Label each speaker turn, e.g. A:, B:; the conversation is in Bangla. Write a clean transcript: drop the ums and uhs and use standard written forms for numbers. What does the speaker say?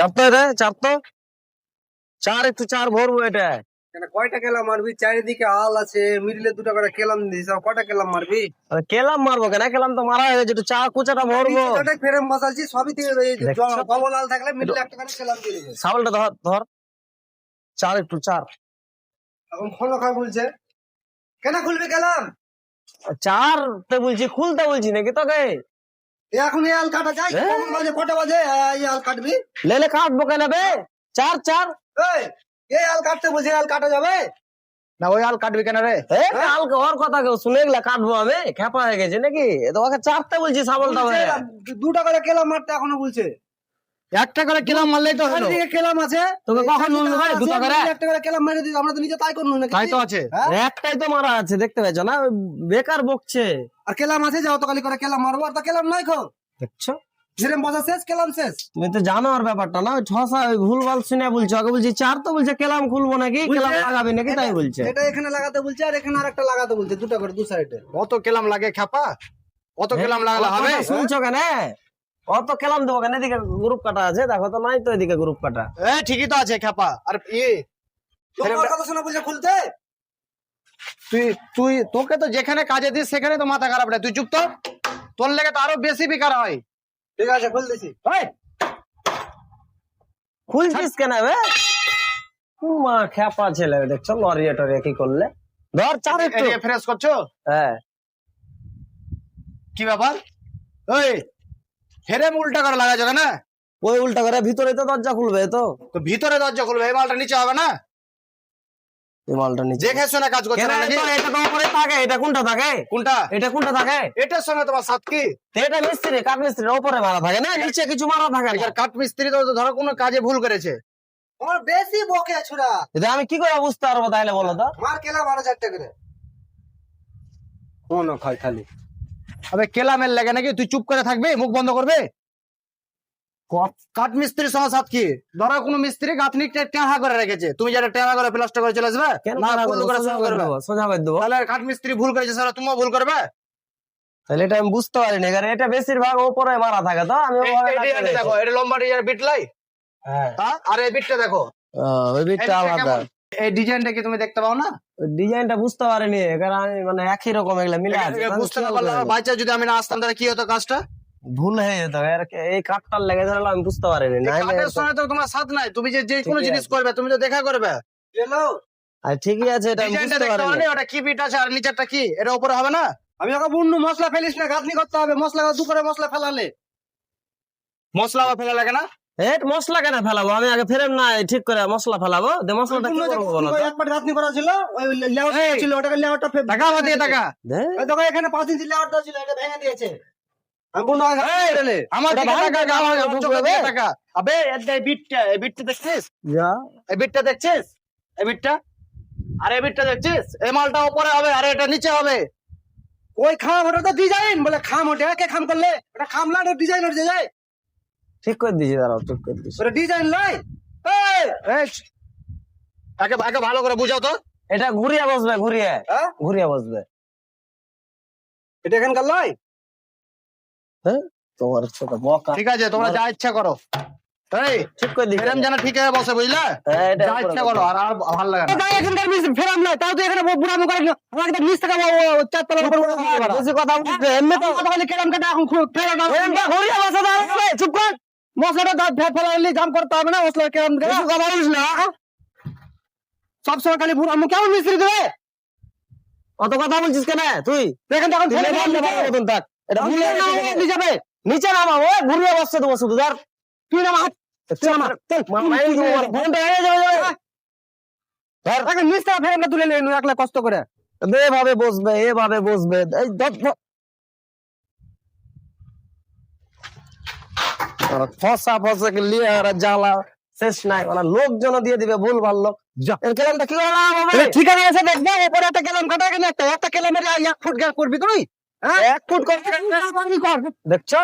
A: চাপ তো রে, চাপ তো। চার একটু চার ভরবো এটা।
B: কয়টা কেলাম মারবি? চারিদিকে আল আছে, মিডিলে দুটো করে কেলাম দিস, কয়টা কেলাম মারবি?
A: আরে কেলাম মারবো কেন? কেলাম তো মারা হয়ে গেছে, একটু চা কুচাটা ভরবো।
B: ফ্রেম বসাচ্ছি সবই দিয়ে
A: দেখছো?
B: কমল আল থাকলে মিডিলে একটা করে কেলাম দিয়ে দেবে।
A: সাবলটা ধর ধর। চার একটু চার।
B: এখন খোলো খাই বলছে, কেন খুলবি কেলাম?
A: চার তে বলছি, খুলতে বলছি নাকি তোকে?
B: এখন এই আল কাটা যায়? কখন বাজে, কটা বাজে? এই আল কাটবি?
A: লেলে কাটবো কেন বে? চার চার।
B: এই আল কাটতে বলছি, আল কাটা যাবে না? ওই আল কাটবি কেন রে?
A: কালকে ওর কথা কেউ শুনে গেলে কাটবো আমি? খেপা হয়ে গেছে নাকি? তোমাকে চারতে বলছি সাবলটা ভাই।
B: দুটা করে কেলাম মারতে এখনো বলছে।
A: একটা করে কেলাম মারলেই তো হলো।
B: কেলাম আছে
A: তোকে কখন বলবো ভাই? দুটো করে
B: একটা করে কেলাম মেরে দিই, আমরা তো নিজে তাই করবো নাকি?
A: তাই তো আছে, একটাই তো মারা আছে, দেখতে পেয়েছ না? ওই বেকার বকছে।
B: আর কেলাম আছে, যাও তো খালি করে কেলাম মারবো, আর তা কেলাম নাই খো।
A: দেখছো,
B: ফ্রেম বসা শেষ, কেলাম শেষ।
A: তুমি তো জানো আর ব্যাপারটা না? ওই ঠসা ওই ভুলভাল শুনে বলছো। আগে বলছি চার, তো বলছে কেলাম খুলবো নাকি, কেলাম লাগাবি নাকি, তাই বলছে।
B: এটা এখানে লাগাতে বলছে, আর এখানে আরেকটা লাগাতে বলছে, দুটো করে দু সাইডে।
C: অত কেলাম লাগে খাপা? অত কেলাম লাগালে হবে?
A: শুনছো কেন? অত কেলাম দেবো কেন? এদিকে গ্রুপ কাটা আছে, দেখো তো, নাই তো এদিকে গ্রুপ কাটা।
C: ঠিকই তো আছে খাপা। আর
B: তোমার কথা শোনা বলছে খুলতে।
C: তুই তুই তোকে তো যেখানে কাজে দিস সেখানে তো মাথা খারাপ রে। তুই চুপ তো, তোর লেগে তো আরো বেশি বেকার হয়।
B: ঠিক আছে, খুলতেছি।
A: খুলছিস কেন বে? মা খেপা ছেলে, দেখছো লরিয়া টরিয়া কি করলে। ধর চার একটু
C: ফ্রেশ করছো?
A: হ্যাঁ।
C: কি ব্যাপার? ওই ফ্রেম উল্টা করে লাগাছো কেন?
A: ওই উল্টা করে ভিতরে তো দরজা খুলবে তো।
C: তো ভিতরে দরজা খুলবে, এই মালটা নিচে হবে না?
A: এই মালটা নিচে
C: দেখে শুনে কাজ করছো
A: কেন?
C: না নাকি?
A: এটা তো উপরে থাকে, এটা কোনটা থাকে?
C: কোনটা?
A: এটা কোনটা থাকে?
C: এটার সঙ্গে তোমার সাথ কি?
A: এটা মিস্ত্রি, কাঠ মিস্ত্রি উপরে মারা থাকে না, নিচে কিছু মারা থাকে না।
C: কাঠ মিস্ত্রি তো ধরো কোনো কাজে ভুল করেছে।
B: তোমার বেশি বকে ছোড়া।
A: এটা আমি কি করে বুঝতে পারবো তাহলে বলো তো?
B: মার কেলাম আরো চারটে করে।
C: কোনো খাই খালি আবে কেলামের লাগে নাকি? তুই চুপ করে থাকবি, মুখ বন্ধ করবে? কাঠ মিস্ত্রির সঙ্গে সাথ কি? ধরো কোনো মিস্ত্রি গাঁথনি টেঁহা করে রেখেছে, তুমি যারা টেঁহা করে প্লাস্টার করে চলে আসবে না?
A: সোজা করে দেবো।
C: তাহলে কাঠ মিস্ত্রি ভুল করেছে, সেটা তুমিও ভুল করবে?
A: তাহলে এটা আমি বুঝতে পারিনি, কারণ এটা বেশিরভাগ উপরে মারা থাকে তো। আমি
C: দেখো এটা লম্বা ডিজাইন বিট লাই, আর এই বিটটা দেখো,
A: ওই বিটটা আলাদা।
C: এই ডিজাইনটা কি তুমি দেখতে পাও না?
A: ডিজাইনটা বুঝতে পারিনি, কারণ আমি মানে একই রকম এগুলা মিলে আছে।
C: বুঝতে না পারলে বাচ্চা যদি আমি না আসতাম তাহলে কি হতো কাজটা?
A: ভুল হয়ে যেত। এই কাঠটার লেগে ধরলো, আমি বুঝতে পারিনি।
C: কাঠের সঙ্গে তো তোমার সাথ নাই, তুমি যে কোনো জিনিস করবে তুমি তো দেখা করবে।
A: ঠিকই আছে, এটা আমি
C: ডিজাইনটা
A: বুঝতে
C: দেখতে
A: পারিনি।
C: পারো, ওটা কি বিট আছে আর নিচেরটা কি, এটা উপরে হবে না?
B: আমি ওকে বন্ধু মশলা ফেলিস না, গাঁথনি করতে হবে। মশলা দু করে মশলা ফেলালে
C: মশলা ফেলা লাগে না?
A: মশলা কেন ফেলাবো? আমি আগে ফ্রেম না ঠিক করে মশলা ফেলাবো। মশলাটা কি করবো বলো তো?
B: একবার গাঁথনি করা ছিল, ওই লেআউট ছিল, ওটাকে লেআউটটা
C: টাকা দিয়ে টাকা
B: ওই দেখো এখানে 5 ইঞ্চি লেআউট ছিল, এটা ভেঙে দিয়েছে। আমি বন্ধু
C: আমার
A: ওটা
C: দিকে
A: ভালো
C: টাকা,
A: টাকা,
C: আমার
A: আমার
C: চোখে
A: ঢুকবে।
C: দিকে টাকা। আবে এই বিটটা দেখছিস?
A: যা
C: এই বিটটা দেখছিস? এই বিটটা আর এই বিটটা দেখছিস? এই মালটা উপরে হবে আর এটা নিচে হবে।
B: ওই খাম, ওটা তো ডিজাইন বলে খাম। ওটা কে খাম করলে? ওটা খাম না, ওটা ডিজাইন হয়ে যায়।
A: ঠিক করে দিয়েছি, দাঁড়াও, ঠিক করে দিয়েছি।
B: ওটা ডিজাইন লাই।
C: একে ভালো করে বুঝাও তো।
A: এটা ঘুরিয়ে বসবে, ঘুরিয়ে
B: হ্যাঁ,
A: ঘুরিয়ে বসবে।
B: এটা এখানকার লাই।
A: হ্যাঁ, তোমার ছোট বকা।
C: ঠিক আছে, তোমরা যা ইচ্ছা করো। এই
A: ঠিক করে দিয়েছি।
C: ফ্রেম যেন ঠিক হয়ে বসে, বুঝলে?
A: হ্যাঁ, এটা
C: যা ইচ্ছা করো, আর ভালো লাগে না।
B: এখানকার ফেরাম নাই, তাও তো এখানে বুড়ামো করে আমাকে নিচ থেকে চারতলার উপর
A: বেশি কথা বলছে, এমনি তো
B: খালি কেরাম কাটা এখন ফেরা দাও।
A: ফ্রেমটা ঘুরিয়ে বসে দাও।
B: চুপ কর। মশলাটা ফেলাইলে জাম করতে হবে না। মশলা কেরাম
A: বেশি কথা বলিস না।
B: সবসময় খালি বুড়ামো কেমন মিস্ত্রি দেবে?
A: অত কথা বলছিস কেন তুই?
B: দেখেন তখন
A: তুই লেগে আনলে ভালো মতন থাক। এটা ভুলে
B: নিয়ে যাবে।
A: নিচে নামাবো, ঘুরিয়ে বসতে দেবো শুধু। ধর
B: তুই নামা, তুই নামা।
A: ফ্রেমটা হয়ে যাবে। ধর
B: এখন নিচ থেকে ফেরামটা তুলে নিয়ে একলা কষ্ট করে।
A: এভাবে বসবে, এভাবে বসবে। এই ধর ফসা ফসা লিয়ে আর জ্বালা শেষ নাই। লোকজন দিয়ে দিবে ভুল ভাল লোক। এর কেলামটা কি হবে?
B: ঠিক আছে, দেখবে এরপরে একটা কেলাম কাটা কেন? একটা কেলামের 1 ফুট গ্যাপ করবি তুই?
A: 1 ফুট কর, দেখছো?